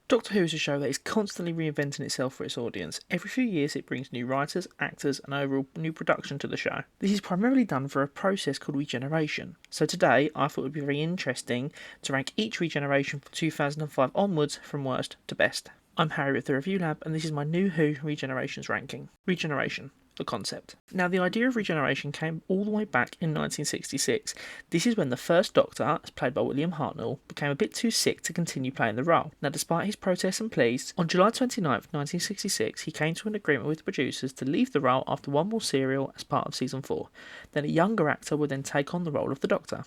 Doctor Who is a show that is constantly reinventing itself for its audience. Every few years it brings new writers, actors and overall new production to the show. This is primarily done through a process called Regeneration. So today I thought it would be very interesting to rank each Regeneration from 2005 onwards from worst to best. I'm Harry with the Review Lab and this is my new Who Regenerations ranking. Regeneration. The concept. Now, the idea of regeneration came all the way back in 1966. This is when the First Doctor, as played by William Hartnell, became a bit too sick to continue playing the role. Now, despite his protests and pleas, on July 29th, 1966, he came to an agreement with the producers to leave the role after one more serial as part of Season 4. Then a younger actor would then take on the role of the Doctor.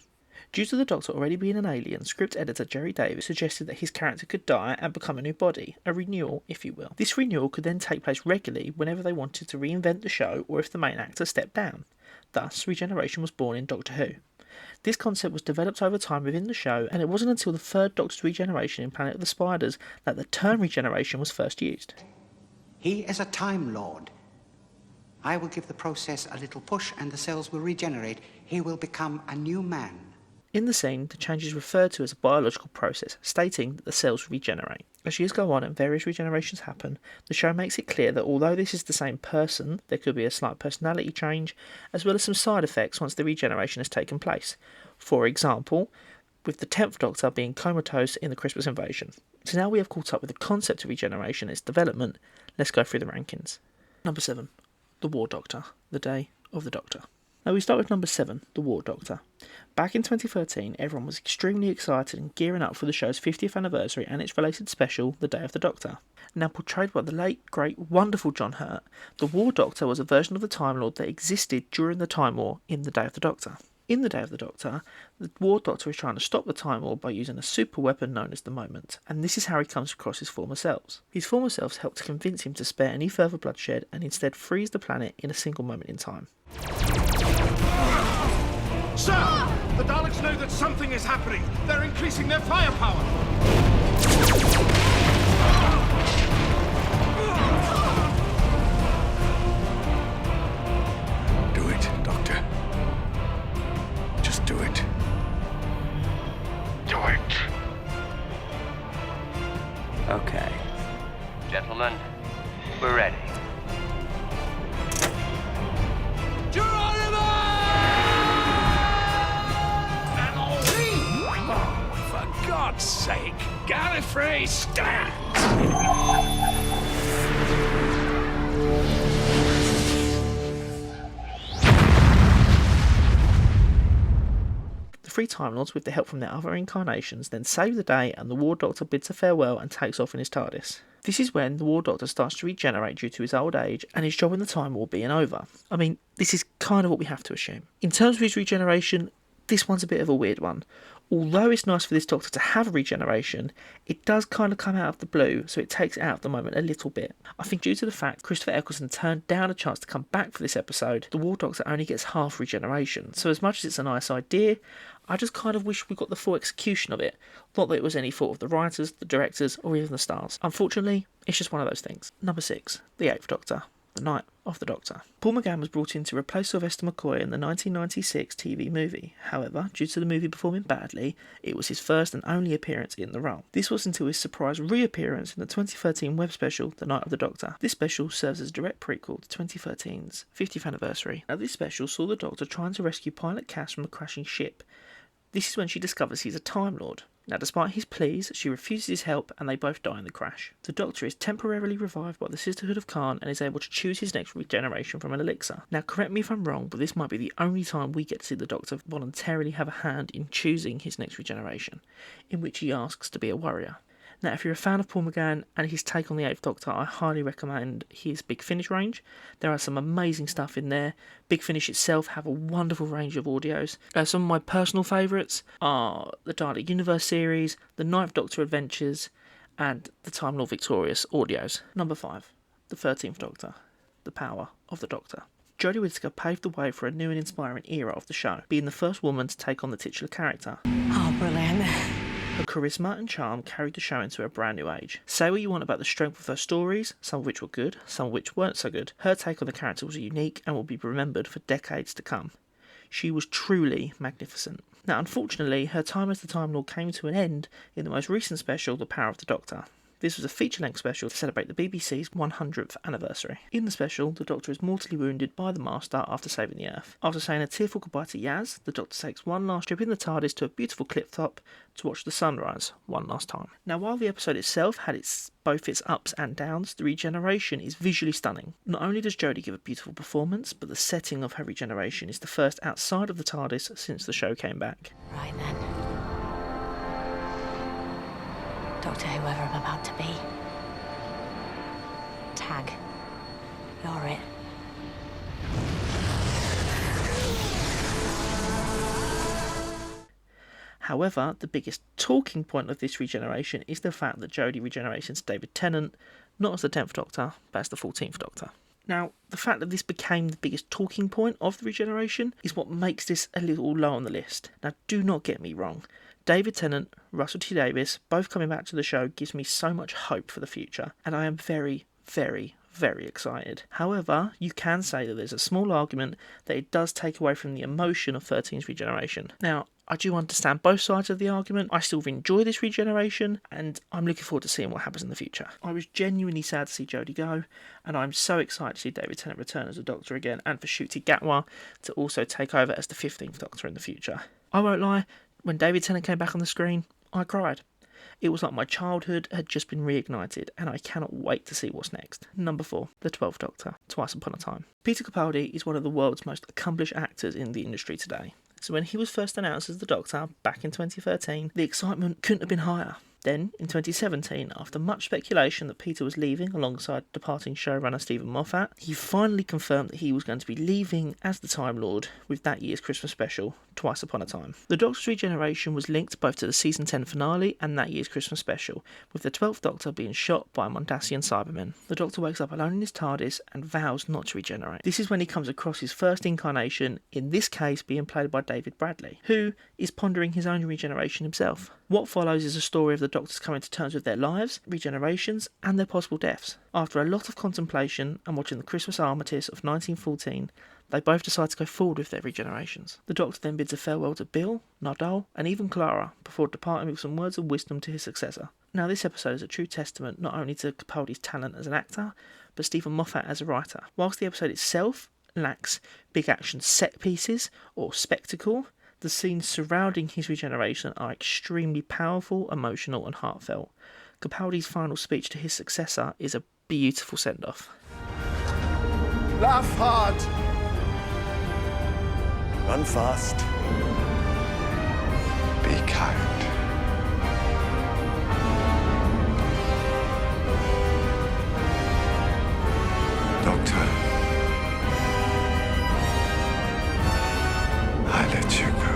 Due to the Doctor already being an alien, script editor Jerry Davis suggested that his character could die and become a new body, a renewal, if you will. This renewal could then take place regularly whenever they wanted to reinvent the show or if the main actor stepped down. Thus, Regeneration was born in Doctor Who. This concept was developed over time within the show, and it wasn't until the Third Doctor's regeneration in Planet of the Spiders that the term regeneration was first used. He is a Time Lord. I will give the process a little push and the cells will regenerate. He will become a new man. In the scene, the change is referred to as a biological process, stating that the cells regenerate. As years go on and various regenerations happen, the show makes it clear that although this is the same person, there could be a slight personality change, as well as some side effects once the regeneration has taken place. For example, with the 10th Doctor being comatose in the Christmas Invasion. So now we have caught up with the concept of regeneration and its development, let's go through the rankings. Number 7. The War Doctor. The Day of the Doctor. Now we start with number 7, The War Doctor. Back in 2013, everyone was extremely excited and gearing up for the show's 50th anniversary and its related special, The Day of the Doctor. Now portrayed by the late, great, wonderful John Hurt, the War Doctor was a version of the Time Lord that existed during the Time War in The Day of the Doctor. In The Day of the Doctor, the War Doctor is trying to stop the Time War by using a super weapon known as the Moment, and this is how he comes across his former selves. His former selves help to convince him to spare any further bloodshed and instead freeze the planet in a single moment in time. Sir! The Daleks know that something is happening. They're increasing their firepower. Do it, Doctor. Just do it. Do it. Okay. Gentlemen, we're ready. For God's sake, Gallifrey, stand! The three Time Lords, with the help from their other incarnations, then save the day and the War Doctor bids a farewell and takes off in his TARDIS. This is when the War Doctor starts to regenerate due to his old age and his job in the Time War being over. I mean, this is kind of what we have to assume. In terms of his regeneration, this one's a bit of a weird one. Although it's nice for this Doctor to have a regeneration, it does kind of come out of the blue, so it takes it out of the moment a little bit. I think due to the fact Christopher Eccleston turned down a chance to come back for this episode, the War Doctor only gets half regeneration. So as much as it's a nice idea, I just kind of wish we got the full execution of it. Not that it was any fault of the writers, the directors, or even the stars. Unfortunately, it's just one of those things. Number 6, The 8th Doctor. The Night of the Doctor. Paul McGann was brought in to replace Sylvester McCoy in the 1996 TV movie. However, due to the movie performing badly, it was his first and only appearance in the role. This was until his surprise reappearance in the 2013 web special, The Night of the Doctor. This special serves as a direct prequel to 2013's 50th anniversary. Now, this special saw the Doctor trying to rescue pilot Cass from a crashing ship. This is when she discovers he's a Time Lord. Now, despite his pleas, she refuses his help and they both die in the crash. The Doctor is temporarily revived by the Sisterhood of Khan and is able to choose his next regeneration from an elixir. Now, correct me if I'm wrong, but this might be the only time we get to see the Doctor voluntarily have a hand in choosing his next regeneration, in which he asks to be a warrior. Now, if you're a fan of Paul McGann and his take on the 8th Doctor, I highly recommend his Big Finish range. There are some amazing stuff in there. Big Finish itself have a wonderful range of audios. Some of my personal favourites are the Dalek Universe series, the 9th Doctor Adventures, and the Time Lord Victorious audios. Number 5, the 13th Doctor, The Power of the Doctor. Jodie Whittaker paved the way for a new and inspiring era of the show, being the first woman to take on the titular character. Oh, brilliant. Her charisma and charm carried the show into a brand new age. Say what you want about the strength of her stories, some of which were good, some of which weren't so good. Her take on the character was unique and will be remembered for decades to come. She was truly magnificent. Now, unfortunately, her time as the Time Lord came to an end in the most recent special, The Power of the Doctor. This was a feature-length special to celebrate the BBC's 100th anniversary. In the special, the Doctor is mortally wounded by the Master after saving the Earth. After saying a tearful goodbye to Yaz, the Doctor takes one last trip in the TARDIS to a beautiful cliff top to watch the sunrise one last time. Now, while the episode itself had both its ups and downs, the regeneration is visually stunning. Not only does Jodie give a beautiful performance, but the setting of her regeneration is the first outside of the TARDIS since the show came back. Right then. Doctor, whoever I'm about to be. Tag. You're it. However, the biggest talking point of this regeneration is the fact that Jodie regenerates into David Tennant, not as the 10th Doctor, but as the 14th Doctor. Now, the fact that this became the biggest talking point of the regeneration is what makes this a little low on the list. Now, do not get me wrong. David Tennant, Russell T Davies, both coming back to the show gives me so much hope for the future, and I am very, very, very excited. However, you can say that there's a small argument that it does take away from the emotion of 13's regeneration. Now, I do understand both sides of the argument. I still enjoy this regeneration, and I'm looking forward to seeing what happens in the future. I was genuinely sad to see Jodie go, and I'm so excited to see David Tennant return as a Doctor again, and for Ncuti Gatwa to also take over as the 15th Doctor in the future. I won't lie, when David Tennant came back on the screen, I cried. It was like my childhood had just been reignited, and I cannot wait to see what's next. Number 4, the 12th Doctor, Twice Upon a Time. Peter Capaldi is one of the world's most accomplished actors in the industry today. So when he was first announced as the Doctor back in 2013, the excitement couldn't have been higher. Then, in 2017, after much speculation that Peter was leaving alongside departing showrunner Stephen Moffat, he finally confirmed that he was going to be leaving as the Time Lord with that year's Christmas special, Twice Upon a Time. The Doctor's regeneration was linked both to the season 10 finale and that year's Christmas special, with the 12th Doctor being shot by Mondasian Cybermen. The Doctor wakes up alone in his TARDIS and vows not to regenerate. This is when he comes across his first incarnation, in this case being played by David Bradley, who is pondering his own regeneration himself. What follows is a story of the Doctors coming to terms with their lives, regenerations, and their possible deaths. After a lot of contemplation and watching the Christmas Armistice of 1914, they both decide to go forward with their regenerations. The Doctor then bids a farewell to Bill, Nardole, and even Clara, before departing with some words of wisdom to his successor. Now, this episode is a true testament not only to Capaldi's talent as an actor, but Stephen Moffat as a writer. Whilst the episode itself lacks big action set pieces or spectacle, the scenes surrounding his regeneration are extremely powerful, emotional, and heartfelt. Capaldi's final speech to his successor is a beautiful send-off. Laugh hard. Run fast. Be kind. Doctor, I let you go.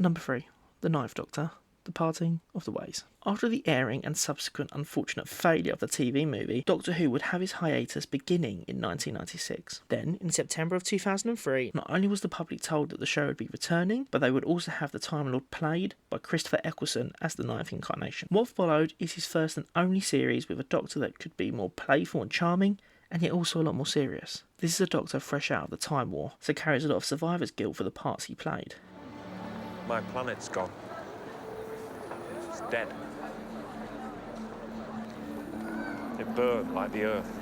Number 3, the 9th Doctor, The Parting of the Ways. After the airing and subsequent unfortunate failure of the TV movie, Doctor Who would have his hiatus beginning in 1996. Then, in September of 2003, not only was the public told that the show would be returning, but they would also have the Time Lord played by Christopher Eccleston as the 9th incarnation. What followed is his first and only series with a Doctor that could be more playful and charming, and yet also a lot more serious. This is a Doctor fresh out of the Time War, so carries a lot of survivor's guilt for the parts he played. My planet's gone. It's dead. It burned like the Earth.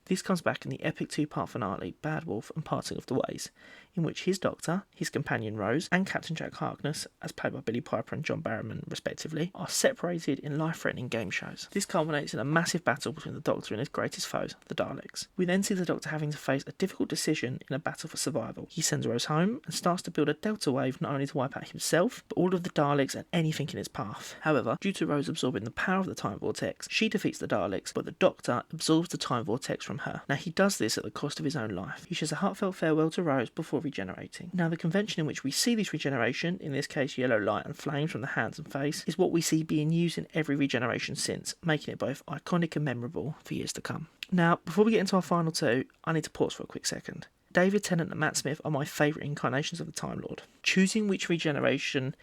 This comes back in the epic two-part finale, Bad Wolf and Parting of the Ways, in which his Doctor, his companion Rose, and Captain Jack Harkness, as played by Billy Piper and John Barrowman respectively, are separated in life-threatening game shows. This culminates in a massive battle between the Doctor and his greatest foes, the Daleks. We then see the Doctor having to face a difficult decision in a battle for survival. He sends Rose home and starts to build a Delta Wave not only to wipe out himself, but all of the Daleks and anything in its path. However, due to Rose absorbing the power of the Time Vortex, she defeats the Daleks, but the Doctor absorbs the Time Vortex from her. Now, he does this at the cost of his own life. He shares a heartfelt farewell to Rose before regenerating. Now, the convention in which we see this regeneration, in this case yellow light and flames from the hands and face, is what we see being used in every regeneration since, making it both iconic and memorable for years to come. Now, before we get into our final two, I need to pause for a quick second. David Tennant and Matt Smith are my favourite incarnations of the Time Lord. Choosing which regeneration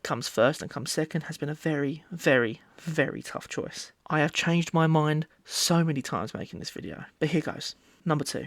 comes first and comes second has been a very, very, very tough choice. I have changed my mind so many times making this video, but here goes. Number 2,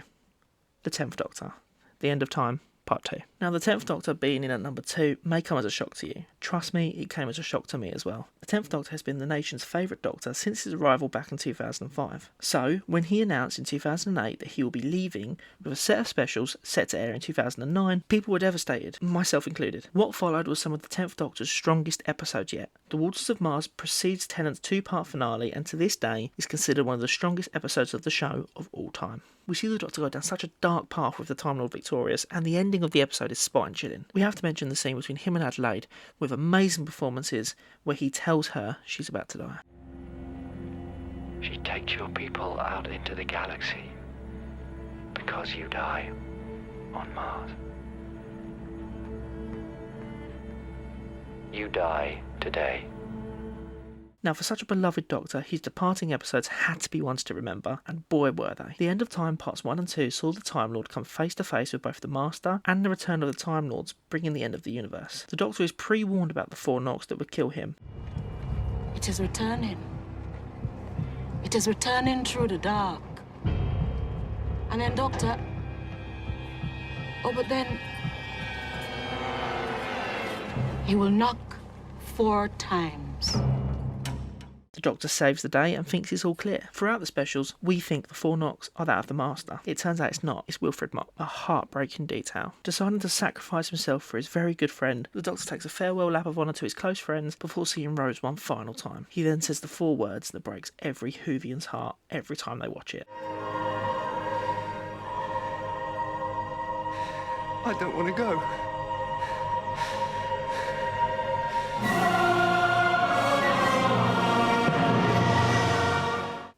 the 10th Doctor, The End of Time, Part 2. Now, the 10th Doctor being in at number 2 may come as a shock to you. Trust me, it came as a shock to me as well. The 10th Doctor has been the nation's favourite Doctor since his arrival back in 2005. So, when he announced in 2008 that he will be leaving with a set of specials set to air in 2009, people were devastated, myself included. What followed was some of the 10th Doctor's strongest episodes yet. The Waters of Mars precedes Tennant's 2-part finale and to this day is considered one of the strongest episodes of the show of all time. We see the Doctor go down such a dark path with the Time Lord victorious, and the ending of the episode is spine-chilling. We have to mention the scene between him and Adelaide, with amazing performances where he tells her she's about to die. She takes your people out into the galaxy because you die on Mars. You die today. Now, for such a beloved Doctor, his departing episodes had to be ones to remember, and boy were they. The End of Time Parts 1 and 2 saw the Time Lord come face to face with both the Master and the return of the Time Lords, bringing the end of the universe. The Doctor is pre-warned about the 4 knocks that would kill him. It is returning. It is returning through the dark. And then, Doctor... Oh, but then... He will knock 4 times. The Doctor saves the day and thinks it's all clear. Throughout the specials, we think the 4 knocks are that of the Master. It turns out it's not. It's Wilfred Mott. A heartbreaking detail. Deciding to sacrifice himself for his very good friend, the Doctor takes a farewell lap of honour to his close friends before seeing Rose one final time. He then says the 4 words that breaks every Whovian's heart every time they watch it. I don't want to go.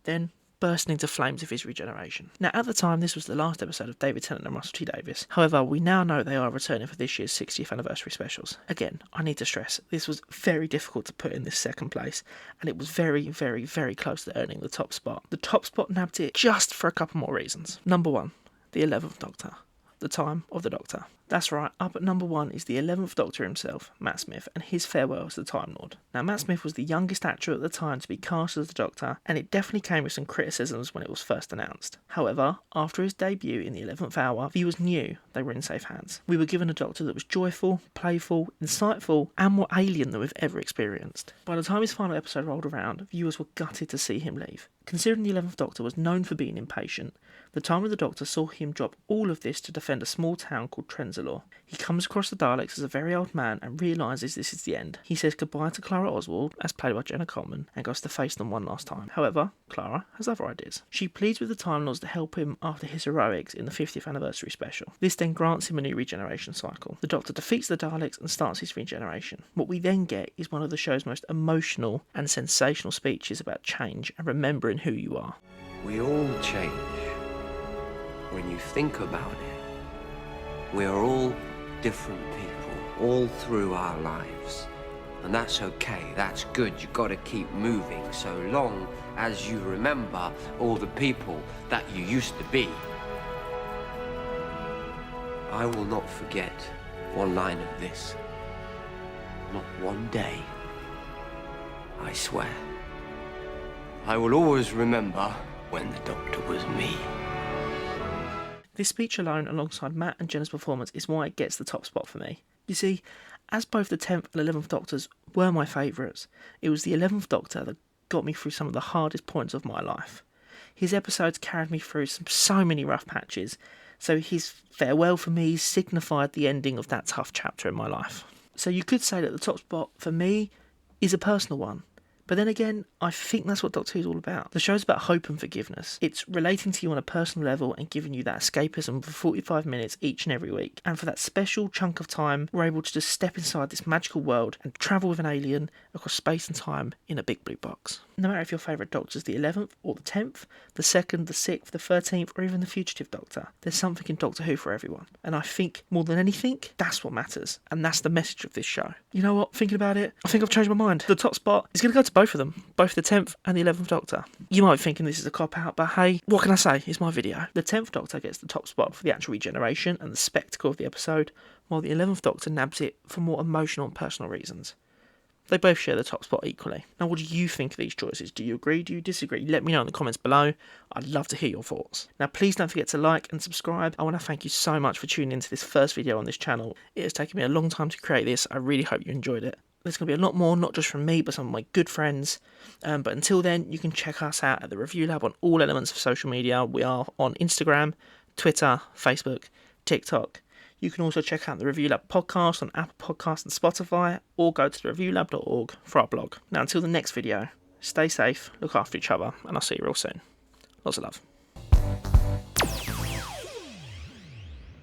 Then bursting into flames of his regeneration. Now, at the time, this was the last episode of David Tennant and Russell T Davies. However, we now know they are returning for this year's 60th anniversary specials. Again, I need to stress, this was very difficult to put in this second place, and it was very, very, very close to earning the top spot. The top spot nabbed it just for a couple more reasons. Number 1, the 11th Doctor. The time of the Doctor. That's right, up at number 1 is the 11th Doctor himself, Matt Smith, and his farewell as the Time Lord. Now, Matt Smith was the youngest actor at the time to be cast as the Doctor, and it definitely came with some criticisms when it was first announced. However, after his debut in the 11th hour, viewers knew they were in safe hands. We were given a Doctor that was joyful, playful, insightful, and more alien than we've ever experienced. By the time his final episode rolled around, viewers were gutted to see him leave. Considering the 11th Doctor was known for being impatient, the Time of the Doctor saw him drop all of this to defend a small town called Trenzalore. He comes across the Daleks as a very old man and realises this is the end. He says goodbye to Clara Oswald, as played by Jenna Coleman, and goes to face them one last time. However, Clara has other ideas. She pleads with the Time Lords to help him after his heroics in the 50th anniversary special. This then grants him a new regeneration cycle. The Doctor defeats the Daleks and starts his regeneration. What we then get is one of the show's most emotional and sensational speeches about change and remembering who you are. We all change. When you think about it, we're all different people, all through our lives. And that's okay, that's good, you've got to keep moving, so long as you remember all the people that you used to be. I will not forget one line of this. Not one day. I swear. I will always remember when the Doctor was me. This speech alone, alongside Matt and Jenna's performance, is why it gets the top spot for me. You see, as both the 10th and 11th Doctors were my favourites, it was the 11th Doctor that got me through some of the hardest points of my life. His episodes carried me through so many rough patches, so his farewell for me signified the ending of that tough chapter in my life. So you could say that the top spot for me is a personal one. But then again, I think that's what Doctor Who's all about. The show's about hope and forgiveness. It's relating to you on a personal level and giving you that escapism for 45 minutes each and every week. And for that special chunk of time, we're able to just step inside this magical world and travel with an alien across space and time in a big blue box. No matter if your favourite Doctor's the 11th or the 10th, the 2nd, the 6th, the 13th, or even the Fugitive Doctor, there's something in Doctor Who for everyone. And I think, more than anything, that's what matters. And that's the message of this show. You know what? Thinking about it, I think I've changed my mind. The top spot is going to go to both of them, both the 10th and the 11th Doctor. You might be thinking this is a cop-out, but hey, what can I say? It's my video. The 10th Doctor gets the top spot for the actual regeneration and the spectacle of the episode, while the 11th Doctor nabs it for more emotional and personal reasons. They both share the top spot equally. Now, what do you think of these choices? Do you agree? Do you disagree? Let me know in the comments below. I'd love to hear your thoughts. Now, please don't forget to like and subscribe. I want to thank you so much for tuning into this first video on this channel. It has taken me a long time to create this. I really hope you enjoyed it. There's going to be a lot more, not just from me, but some of my good friends. But until then, you can check us out at the Review Lab on all elements of social media. We are on Instagram, Twitter, Facebook, TikTok. You can also check out the Review Lab podcast on Apple Podcasts and Spotify, or go to thereviewlab.org for our blog. Now, until the next video, stay safe, look after each other, and I'll see you real soon. Lots of love.